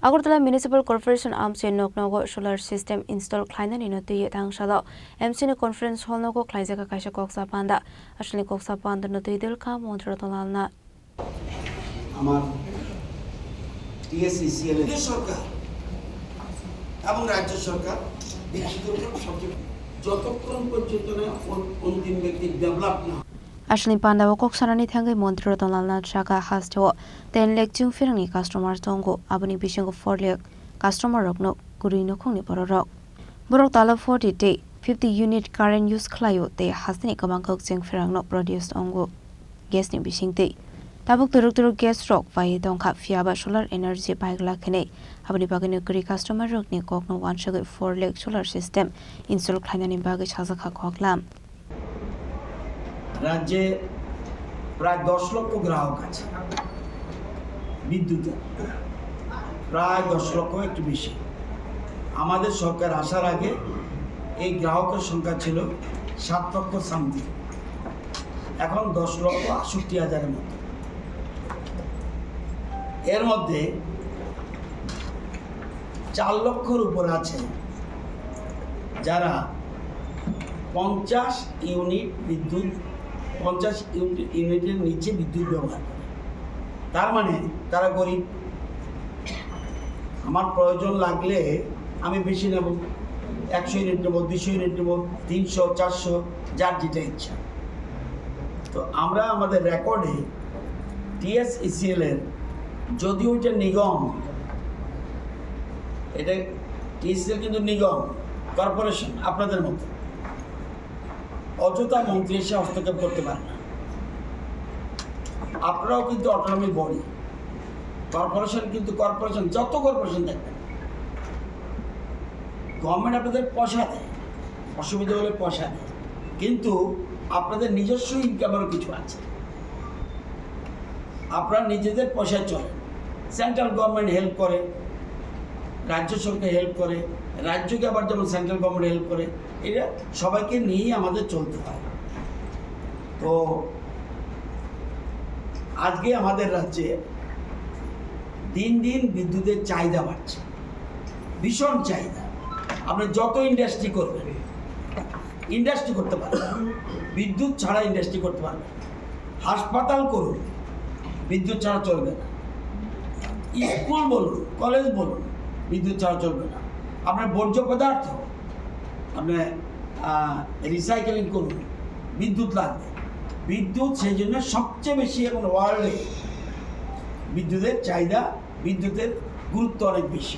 Agartala Municipal Corporation Amse Noknogo Solar System Install Kleiner in Noti Tangsalo, MC Conference Hall Nogo Klaisaka Kasha Koksa Panda, Ashli Koksa Panda Noti Dilka, Montrotalana. আমার টিএসসিসিএল এর সরকার এবং রাজ্য সরকার বিদ্যুতের উপর সবচেয়ে যতক্ষণ পর্যন্ত না অন্তিম ব্যক্তি ডেভেলপ না Ashli Panda Koksarani Tangai Montrotalana Shaka Hasto, then Lectung Firani customers Tongo, Abani Bishing of 4 Lake, customer rock no Gurino Koni Borok. Borok Tala 40 day, 50 unit current use Clayo, they Hasni Kamakok Sing Firang not produced ongo. Guesting Bishing day. Tabuk Turuk gas rock via Donka Fiaba solar energy by Glakene, Abani Baganukuri customer rock ni Kokno 1 sugar 4 Lake solar system, install Klein baggage Hazaka Koklam. রাজ্যে প্রায় 10 লক্ষ গ্রাহক আছে বিদ্যুতের প্রায় 10 লক্ষ একটু বেশি আমাদের সরকার আসার আগে এই গ্রাহকের সংখ্যা ছিল 7 লক্ষ সামথিং এখন 10 লক্ষ ৬৮ হাজারের মতো এর মধ্যে 4 লক্ষর উপর আছে যারা 50 ইউনিট বিদ্যুৎ 50 ইউনিটের নিচে বিদ্যুৎ ব্যবহার করে তার মানে তারা গরিব আমার প্রয়োজন লাগলে আমি বেশি নেব 100 ইউনিট নেব 200 ইউনিট নেব 300 400 যার যেটা ইচ্ছা তো আমরা আমাদের রেকর্ডে টিএসইসিএল এর যদিও এটা নিগম এটা টিএসইসিএল কিন্তু নিগম কর্পোরেশন আপনাদের মতো অযথা মন্ত্রী এসে হস্তক্ষেপ করতে পারে না আপনারাও কিন্তু অটোনমি বডি কর্পোরেশন কিন্তু কর্পোরেশন যত কর্পোরেশন দেখবেন গভর্নমেন্ট আপনাদের পয়সা দেয় অসুবিধা হলে পয়সা দেয় কিন্তু আপনাদের নিজস্ব ইনকামেরও কিছু আছে আপনারা নিজেদের পয়সায় চলেন সেন্ট্রাল গভর্নমেন্ট হেল্প করে রাজ্য সরকার হেল্প করে রাজ্যকে আবার যেমন সেন্ট্রাল গভর্নমেন্ট হেল্প করে এটা সবাইকে নিয়েই আমাদের চলতে হয় তো আজকে আমাদের রাজ্যে দিন দিন বিদ্যুতের চাহিদা বাড়ছে ভীষণ চাহিদা আপনি যত ইন্ডাস্ট্রি করবেন ইন্ডাস্ট্রি করতে পারবেন বিদ্যুৎ ছাড়া ইন্ডাস্ট্রি করতে পারবেন হাসপাতাল করুন বিদ্যুৎ ছাড়া চলবে না স্কুল বলুন কলেজ বলুন বিদ্যুৎ ছাড়া চলবে না আপনার বর্জ্য পদার্থ আপনার রিসাইকেলিং করুন বিদ্যুৎ লাগবে বিদ্যুৎ সেই জন্য সবচেয়ে বেশি এখন ওয়ার্ল্ডে বিদ্যুতের চাহিদা বিদ্যুতের গুরুত্ব অনেক বেশি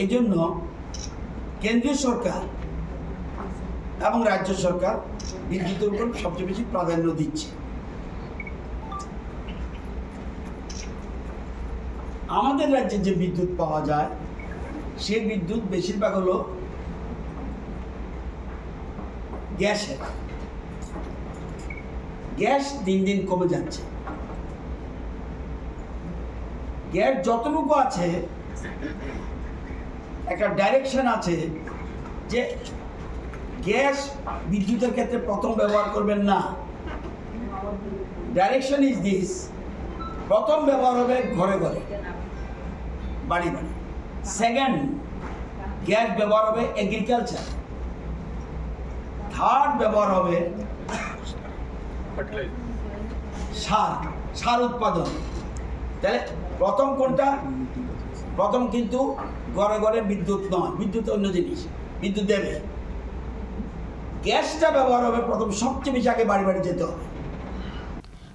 এই জন্য কেন্দ্রীয় সরকার এবং রাজ্য সরকার বিদ্যুতের উপর সবচেয়ে বেশি প্রাধান্য দিচ্ছে আমাদের রাজ্যে যে বিদ্যুৎ পাওয়া যায় সেই বিদ্যুৎ বেশিরভাগ হলো গ্যাসের গ্যাস দিন দিন কমে যাচ্ছে গ্যাস যতটুকু আছে একটা ডাইরেকশন আছে যে গ্যাস বিদ্যুতের ক্ষেত্রে প্রথম ব্যবহার করবেন না ডাইরেকশন ইজ দিস প্রথম ব্যবহার হবে ঘরে ঘরে বাড়ি বাড়ি সেকেন্ড গ্যাস ব্যবহার হবে এগ্রিকালচার থার্ড ব্যবহার হবে সার উৎপাদন তাহলে প্রথম কোনটা প্রথম কিন্তু ঘরে ঘরে বিদ্যুৎ নয় বিদ্যুৎ অন্য জিনিস বিদ্যুৎ দেবে গ্যাসটা ব্যবহার হবে প্রথম সবচেয়ে বেশি আগে বাড়ি বাড়ি যেতে হবে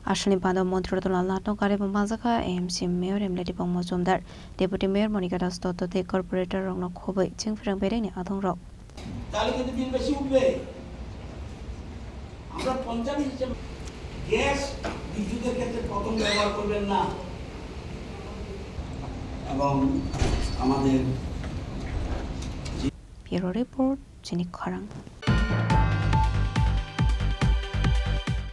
Ashni Panda Montrotola Lato Karebo Mazaka, AMC Mayor Emleti Pomozumdar, Deputy Mayor Monica Dastoto, the Corporator Rongno Kobe, Chingfrang Bereni, Adon Rock. তাহলে কিন্তু বিল বেশি উঠবে আমরা পঞ্চায়েত হিসেবে গ্যাস বিদ্যুতের ক্ষেত্রে প্রথম ব্যবহার করবেন না এবং আমাদের Bureau Report, Jinik Kharang.